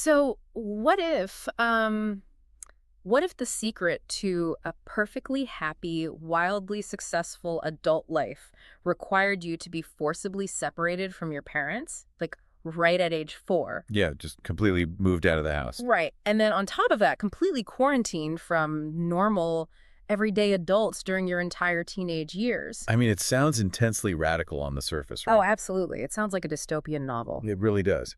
So what if the secret to a perfectly happy, wildly successful adult life required you to be forcibly separated from your parents, like right at age 4? Yeah, just completely moved out of the house. Right. And then on top of that, completely quarantined from normal, everyday adults during your entire teenage years. I mean, it sounds intensely radical on the surface, Oh, right? absolutely. It sounds like a dystopian novel. It really does.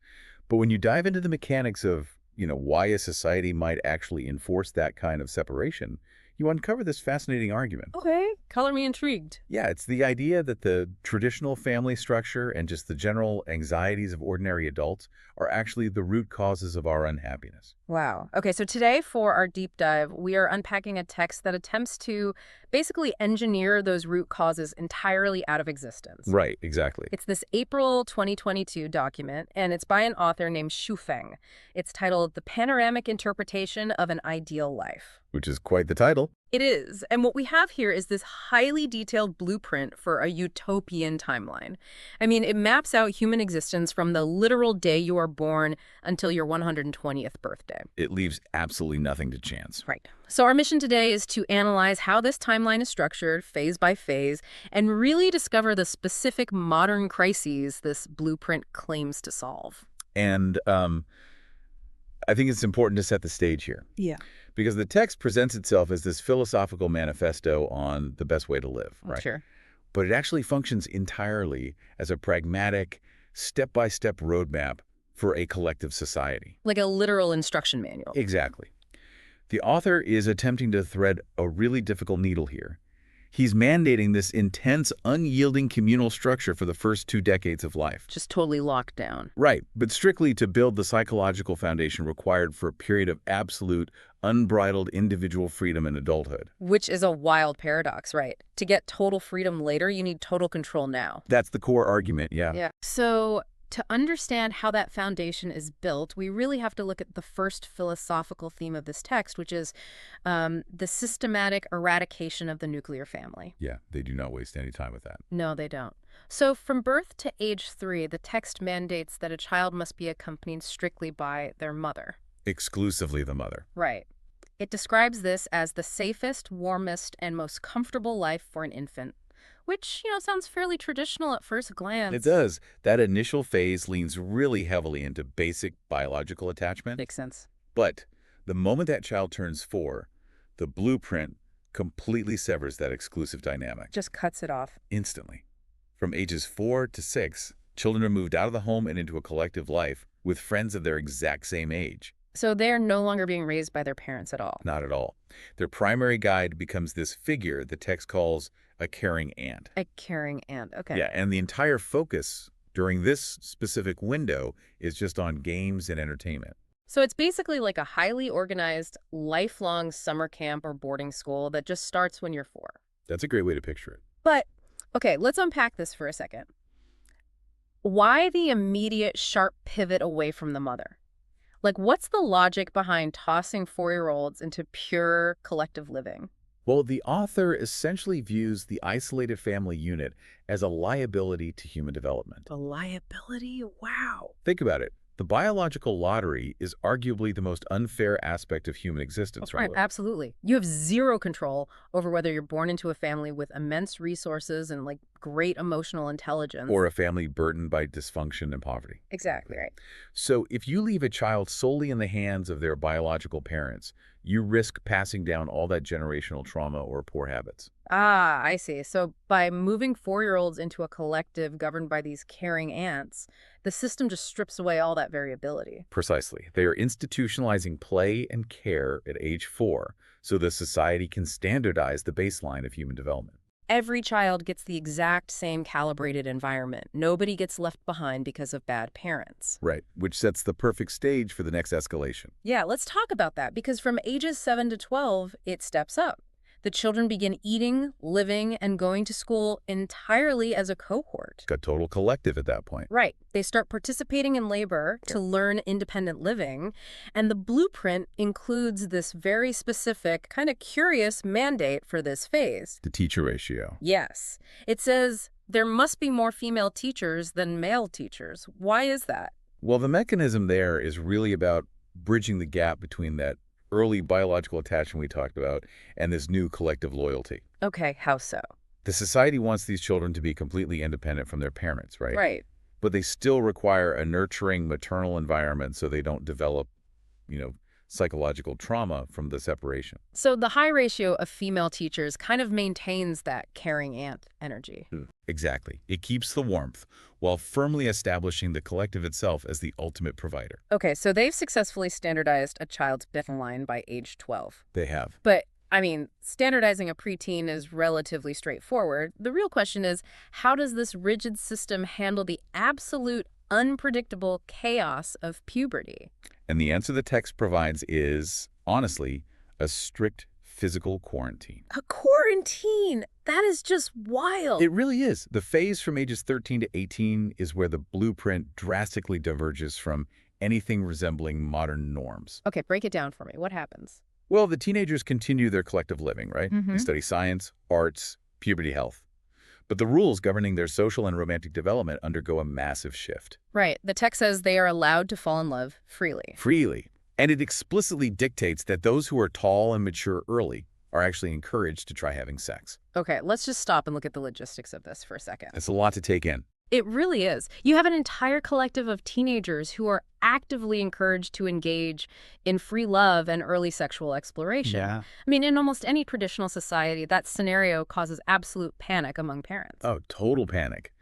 But when you dive into the mechanics of, why a society might actually enforce that kind of separation, you uncover this fascinating argument. Okay. Color me intrigued. Yeah, it's the idea that the traditional family structure and just the general anxieties of ordinary adults are actually the root causes of our unhappiness. Wow. Okay, so today for our deep dive, we are unpacking a text that attempts to basically engineer those root causes entirely out of existence. Right, exactly. It's this April 2022 document, and it's by an author named Xuefeng. It's titled The Panoramic Interpretation of an Ideal Life. Which is quite the title. It is. And what we have here is this highly detailed blueprint for a utopian timeline. I mean, it maps out human existence from the literal day you are born until your 120th birthday. It leaves absolutely nothing to chance. Right. So our mission today is to analyze how this timeline is structured, phase by phase, and really discover the specific modern crises this blueprint claims to solve. And I think it's important to set the stage here. Yeah. Because the text presents itself as this philosophical manifesto on the best way to live, right? Sure. But it actually functions entirely as a pragmatic, step-by-step roadmap for a collective society. Like a literal instruction manual. Exactly. The author is attempting to thread a really difficult needle here. He's mandating this intense, unyielding communal structure for the first 2 decades of life. Just totally locked down. Right, but strictly to build the psychological foundation required for a period of absolute, unbridled individual freedom in adulthood. Which is a wild paradox, right? To get total freedom later, you need total control now. That's the core argument, yeah. Yeah. So to understand how that foundation is built, we really have to look at the first philosophical theme of this text, which is the systematic eradication of the nuclear family. Yeah, they do not waste any time with that. No, they don't. So from birth to age 3, the text mandates that a child must be accompanied strictly by their mother. Exclusively the mother. Right. It describes this as the safest, warmest, and most comfortable life for an infant. Which, sounds fairly traditional at first glance. It does. That initial phase leans really heavily into basic biological attachment. Makes sense. But the moment that child turns 4, the blueprint completely severs that exclusive dynamic. Just cuts it off. Instantly. From ages 4 to 6, children are moved out of the home and into a collective life with friends of their exact same age. So they're no longer being raised by their parents at all. Not at all. Their primary guide becomes this figure the text calls a caring aunt. A caring aunt, okay. Yeah, and the entire focus during this specific window is just on games and entertainment. So it's basically like a highly organized, lifelong summer camp or boarding school that just starts when you're 4. That's a great way to picture it. But, okay, let's unpack this for a second. Why the immediate sharp pivot away from the mother? Like, what's the logic behind tossing 4-year-olds into pure collective living? Well, the author essentially views the isolated family unit as a liability to human development. A liability? Wow. Think about it. The biological lottery is arguably the most unfair aspect of human existence, right? Absolutely. You have zero control over whether you're born into a family with immense resources and great emotional intelligence. Or a family burdened by dysfunction and poverty. Exactly right. So if you leave a child solely in the hands of their biological parents, you risk passing down all that generational trauma or poor habits. Ah, I see. So by moving 4-year-olds into a collective governed by these caring aunts, the system just strips away all that variability. Precisely. They are institutionalizing play and care at age 4 so the society can standardize the baseline of human development. Every child gets the exact same calibrated environment. Nobody gets left behind because of bad parents. Right, which sets the perfect stage for the next escalation. Yeah, let's talk about that, because from ages 7 to 12, it steps up. The children begin eating, living, and going to school entirely as a cohort. A total collective at that point. Right. They start participating in labor to learn independent living, and the blueprint includes this very specific, kind of curious mandate for this phase. The teacher ratio. Yes. It says there must be more female teachers than male teachers. Why is that? Well, the mechanism there is really about bridging the gap between that early biological attachment we talked about and this new collective loyalty. Okay, how so? The society wants these children to be completely independent from their parents, right? Right. But they still require a nurturing maternal environment so they don't develop, you know, psychological trauma from the separation. So the high ratio of female teachers kind of maintains that caring aunt energy. Exactly. It keeps the warmth while firmly establishing the collective itself as the ultimate provider. Okay, so they've successfully standardized a child's line by age 12. They have. But, I mean, standardizing a preteen is relatively straightforward. The real question is, how does this rigid system handle the absolute unpredictable chaos of puberty? And the answer the text provides is, honestly, a strict physical quarantine. A quarantine! That is just wild. It really is. The phase from ages 13 to 18 is where the blueprint drastically diverges from anything resembling modern norms. Okay, break it down for me. What happens? Well, the teenagers continue their collective living, right? They study science, arts, puberty health. But the rules governing their social and romantic development undergo a massive shift. Right. The text says they are allowed to fall in love freely. Freely. And it explicitly dictates that those who are tall and mature early are actually encouraged to try having sex. Okay, let's just stop and look at the logistics of this for a second. It's a lot to take in. It really is. You have an entire collective of teenagers who are actively encouraged to engage in free love and early sexual exploration. Yeah. I mean, in almost any traditional society, that scenario causes absolute panic among parents. Oh, total panic.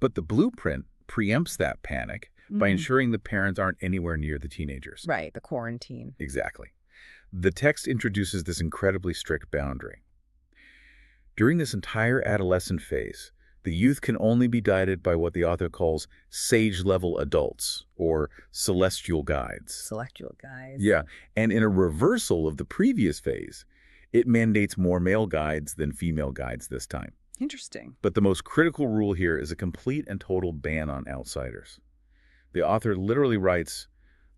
But the blueprint preempts that panic by ensuring the parents aren't anywhere near the teenagers. Right, the quarantine. Exactly. The text introduces this incredibly strict boundary. During this entire adolescent phase, the youth can only be guided by what the author calls sage-level adults, or celestial guides. Celestial guys. Yeah, and in a reversal of the previous phase, it mandates more male guides than female guides this time. Interesting. But the most critical rule here is a complete and total ban on outsiders. The author literally writes,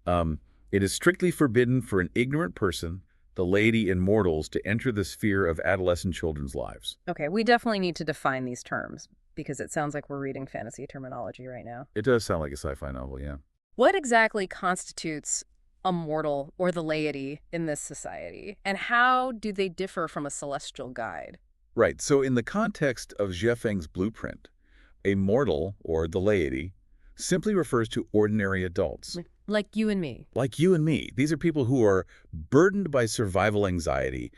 it is strictly forbidden for an ignorant person, the laity and mortals, to enter the sphere of adolescent children's lives. Okay, we definitely need to define these terms because it sounds like we're reading fantasy terminology right now. It does sound like a sci-fi novel, yeah. What exactly constitutes a mortal or the laity in this society? And how do they differ from a celestial guide? Right, so in the context of Xuefeng's blueprint, a mortal, or the laity, simply refers to ordinary adults. Like you and me. Like you and me. These are people who are burdened by survival anxiety,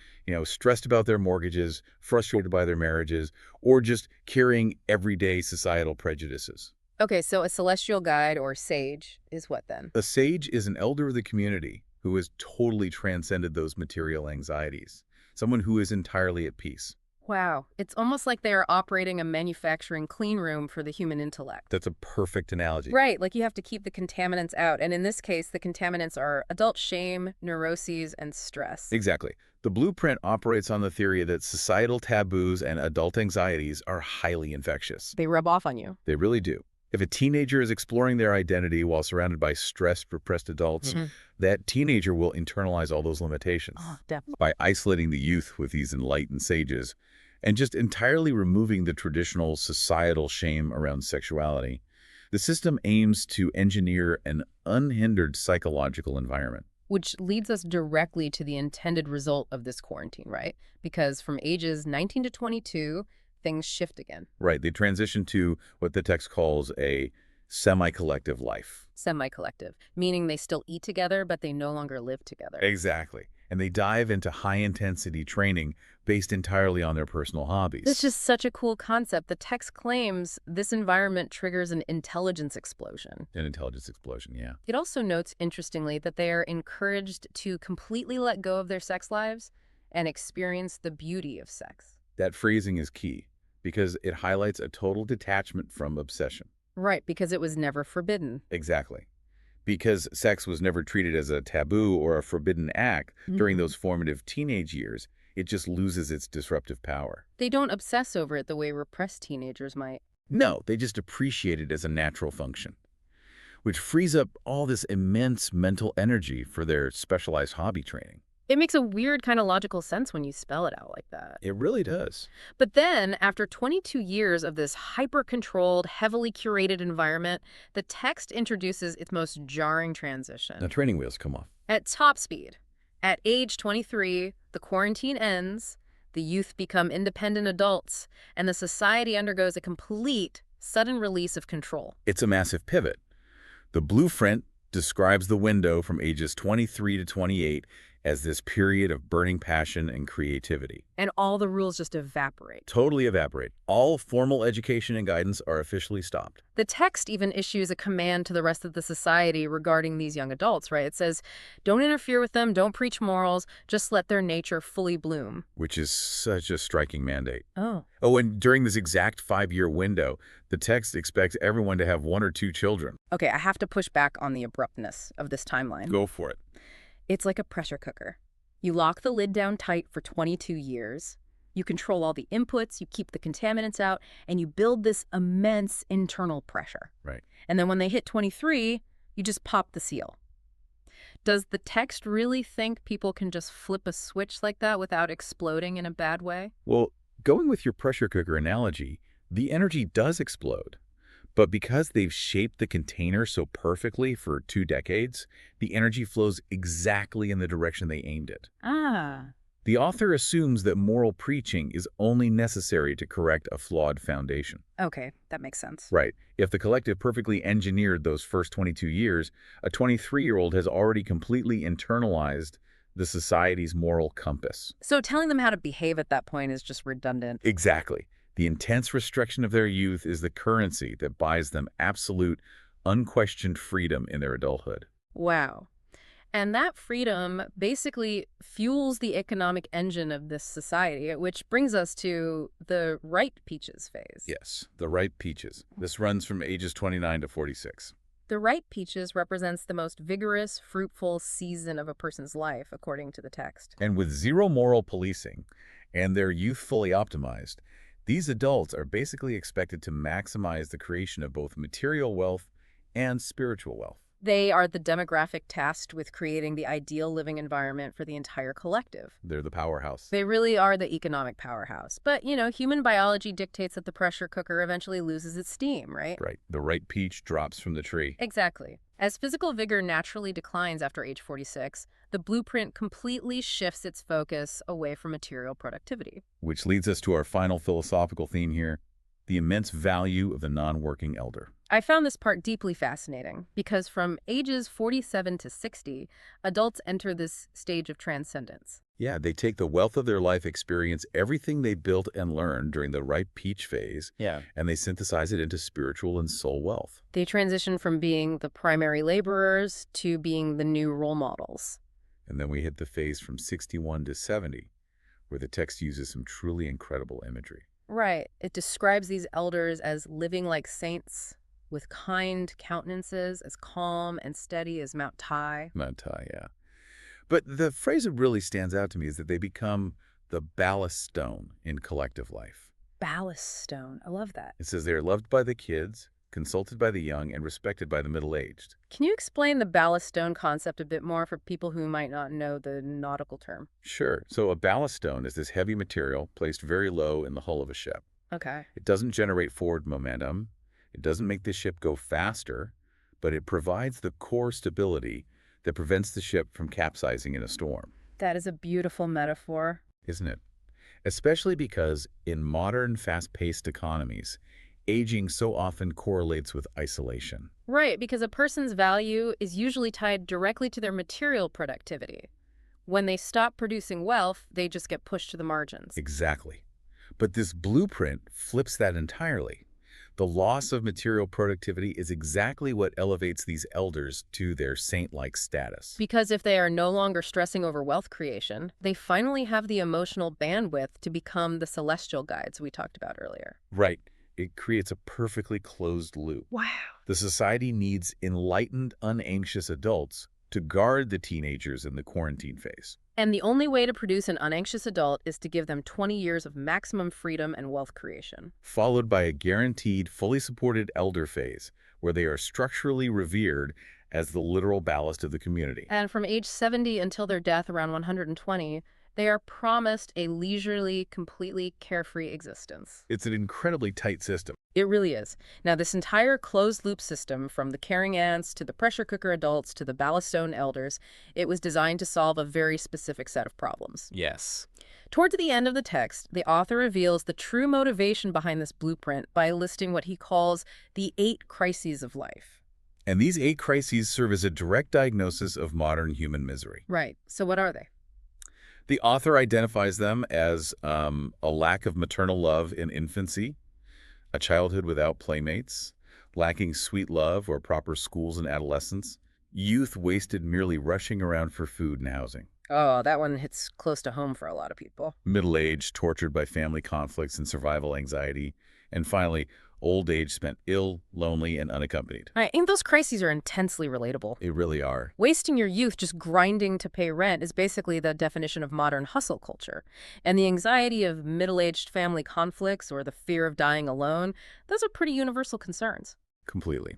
stressed about their mortgages, frustrated by their marriages, or just carrying everyday societal prejudices. Okay, so a celestial guide or sage is what then? A sage is an elder of the community who has totally transcended those material anxieties, someone who is entirely at peace. Wow, it's almost like they are operating a manufacturing clean room for the human intellect. That's a perfect analogy. Right, like you have to keep the contaminants out. And in this case, the contaminants are adult shame, neuroses, and stress. Exactly. The blueprint operates on the theory that societal taboos and adult anxieties are highly infectious. They rub off on you. They really do. If a teenager is exploring their identity while surrounded by stressed, repressed adults, that teenager will internalize all those limitations. Oh, definitely. By isolating the youth with these enlightened sages and just entirely removing the traditional societal shame around sexuality, the system aims to engineer an unhindered psychological environment. Which leads us directly to the intended result of this quarantine, right? Because from ages 19 to 22, things shift again. Right. They transition to what the text calls a semi-collective life. Semi-collective, meaning they still eat together, but they no longer live together. Exactly. And they dive into high-intensity training based entirely on their personal hobbies. This is such a cool concept. The text claims this environment triggers an intelligence explosion. An intelligence explosion, yeah. It also notes, interestingly, that they are encouraged to completely let go of their sex lives and experience the beauty of sex. That phrasing is key because it highlights a total detachment from obsession. Right, because it was never forbidden. Exactly. Because sex was never treated as a taboo or a forbidden act during those formative teenage years, it just loses its disruptive power. They don't obsess over it the way repressed teenagers might. No, they just appreciate it as a natural function, which frees up all this immense mental energy for their specialized hobby training. It makes a weird kind of logical sense when you spell it out like that. It really does. But then, after 22 years of this hyper-controlled, heavily curated environment, the text introduces its most jarring Now transition. training wheels come off. At top speed, at age 23, the quarantine ends, the youth become independent adults, and the society undergoes a complete, sudden release of control. It's a massive pivot. The blueprint describes the window from ages 23 to 28 as this period of burning passion and creativity. And all the rules just evaporate. Totally evaporate. All formal education and guidance are officially stopped. The text even issues a command to the rest of the society regarding these young adults, right? It says, don't interfere with them, don't preach morals, just let their nature fully bloom. Which is such a striking mandate. Oh. Oh, and during this exact 5-year window, the text expects everyone to have 1 or 2 children. Okay, I have to push back on the abruptness of this timeline. Go for it. It's like a pressure cooker. You lock the lid down tight for 22 years. You control all the inputs, you keep the contaminants out, and you build this immense internal pressure. Right. And then when they hit 23, you just pop the seal. Does the text really think people can just flip a switch like that without exploding in a bad way? Well, going with your pressure cooker analogy, the energy does explode. But because they've shaped the container so perfectly for 2 decades, the energy flows exactly in the direction they aimed it. Ah. The author assumes that moral preaching is only necessary to correct a flawed foundation. Okay, that makes sense. Right. If the collective perfectly engineered those first 22 years, a 23-year-old has already completely internalized the society's moral compass. So telling them how to behave at that point is just redundant. Exactly. The intense restriction of their youth is the currency that buys them absolute, unquestioned freedom in their adulthood. Wow. And that freedom basically fuels the economic engine of this society, which brings us to the ripe peaches phase. Yes, the ripe peaches. This runs from ages 29 to 46. The ripe peaches represents the most vigorous, fruitful season of a person's life, according to the text. And with zero moral policing and their youth fully optimized, these adults are basically expected to maximize the creation of both material wealth and spiritual wealth. They are the demographic tasked with creating the ideal living environment for the entire collective. They're the powerhouse. They really are the economic powerhouse. But, human biology dictates that the pressure cooker eventually loses its steam, right? Right. The ripe peach drops from the tree. Exactly. As physical vigor naturally declines after age 46, the blueprint completely shifts its focus away from material productivity. Which leads us to our final philosophical theme here, the immense value of the non-working elder. I found this part deeply fascinating because from ages 47 to 60, adults enter this stage of transcendence. Yeah, they take the wealth of their life experience, everything they built and learned during the ripe peach phase, and they synthesize it into spiritual and soul wealth. They transition from being the primary laborers to being the new role models. And then we hit the phase from 61 to 70, where the text uses some truly incredible imagery. Right. It describes these elders as living like saints, with kind countenances, as calm and steady as Mount Tai. Mount Tai, yeah. But the phrase that really stands out to me is that they become the ballast stone in collective life. Ballast stone. I love that. It says they are loved by the kids, consulted by the young, and respected by the middle-aged. Can you explain the ballast stone concept a bit more for people who might not know the nautical term? Sure. So a ballast stone is this heavy material placed very low in the hull of a ship. Okay. It doesn't generate forward momentum. It doesn't make the ship go faster, but it provides the core stability that prevents the ship from capsizing in a storm. That is a beautiful metaphor. Isn't it? Especially because in modern, fast-paced economies, aging so often correlates with isolation. Right, because a person's value is usually tied directly to their material productivity. When they stop producing wealth, they just get pushed to the margins. Exactly. But this blueprint flips that entirely. The loss of material productivity is exactly what elevates these elders to their saint-like status. Because if they are no longer stressing over wealth creation, they finally have the emotional bandwidth to become the celestial guides we talked about earlier. Right. It creates a perfectly closed loop. Wow. The society needs enlightened, unanxious adults to guard the teenagers in the quarantine phase. And the only way to produce an unanxious adult is to give them 20 years of maximum freedom and wealth creation. Followed by a guaranteed, fully supported elder phase, where they are structurally revered as the literal ballast of the community. And from age 70 until their death around 120, they are promised a leisurely, completely carefree existence. It's an incredibly tight system. It really is. Now, this entire closed-loop system, from the caring ants to the pressure cooker adults to the ballaststone elders, it was designed to solve a very specific set of problems. Yes. Towards the end of the text, the author reveals the true motivation behind this blueprint by listing what he calls the 8 crises of life. And these 8 crises serve as a direct diagnosis of modern human misery. Right. So what are they? The author identifies them as a lack of maternal love in infancy, a childhood without playmates, lacking sweet love or proper schools in adolescence, youth wasted merely rushing around for food and housing, Oh, that one hits close to home for a lot of people. middle age tortured by family conflicts and survival anxiety, and finally, old age spent ill, lonely, and unaccompanied. I think those crises are intensely relatable. They really are. Wasting your youth just grinding to pay rent is basically the definition of modern hustle culture. And the anxiety of middle-aged family conflicts or the fear of dying alone, those are pretty universal concerns. Completely.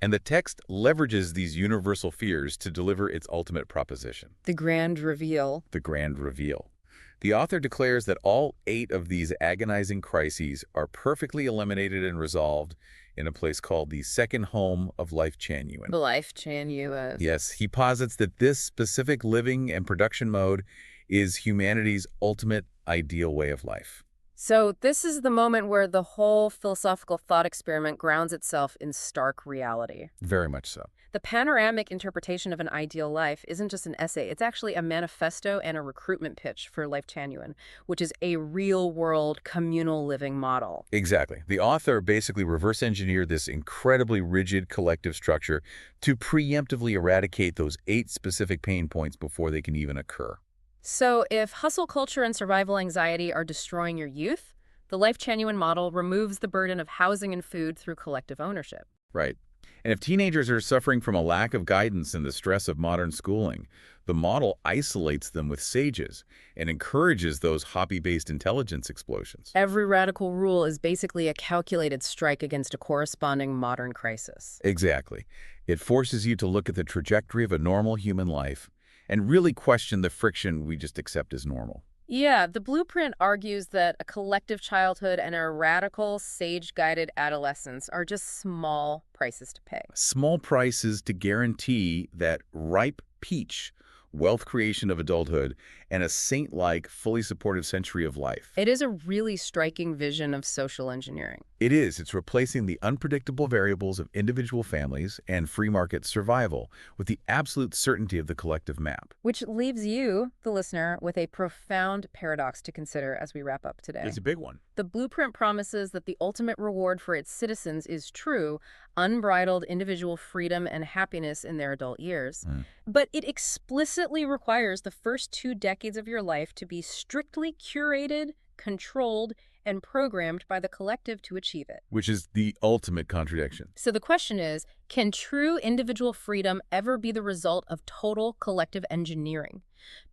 And the text leverages these universal fears to deliver its ultimate proposition, The grand reveal. the grand reveal. The author declares that all 8 of these agonizing crises are perfectly eliminated and resolved in a place called the second home of Lifechanyuan. Lifechanyuan. Yes, he posits that this specific living and production mode is humanity's ultimate ideal way of life. So this is the moment where the whole philosophical thought experiment grounds itself in stark reality. Very much so. The panoramic interpretation of an ideal life isn't just an essay, it's actually a manifesto and a recruitment pitch for Lifechanyuan, which is a real-world communal living model. Exactly. The author basically reverse engineered this incredibly rigid collective structure to preemptively eradicate those 8 specific pain points before they can even occur. So if hustle culture and survival anxiety are destroying your youth, the Lifechanyuan model removes the burden of housing and food through collective ownership. Right. And if teenagers are suffering from a lack of guidance and the stress of modern schooling, the model isolates them with sages and encourages those hobby-based intelligence explosions. Every radical rule is basically a calculated strike against a corresponding modern crisis. Exactly. It forces you to look at the trajectory of a normal human life and really question the friction we just accept as normal. Yeah, the blueprint argues that a collective childhood and a radical, sage-guided adolescence are just small prices to pay. Small prices to guarantee that ripe peach, wealth creation of adulthood, and a saint-like, fully supportive century of life. It is a really striking vision of social engineering. It is. It's replacing the unpredictable variables of individual families and free market survival with the absolute certainty of the collective map. Which leaves you, the listener, with a profound paradox to consider as we wrap up today. It's a big one. The blueprint promises that the ultimate reward for its citizens is true, unbridled individual freedom and happiness in their adult years. But it explicitly requires the first 2 decades of your life to be strictly curated, controlled, and programmed by the collective to achieve it. Which is the ultimate contradiction. So the question is, can true individual freedom ever be the result of total collective engineering?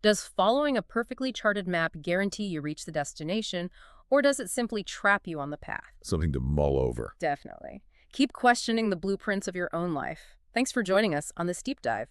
Does following a perfectly charted map guarantee you reach the destination, or does it simply trap you on the path? Something to mull over. Definitely. Keep questioning the blueprints of your own life. Thanks for joining us on this deep dive.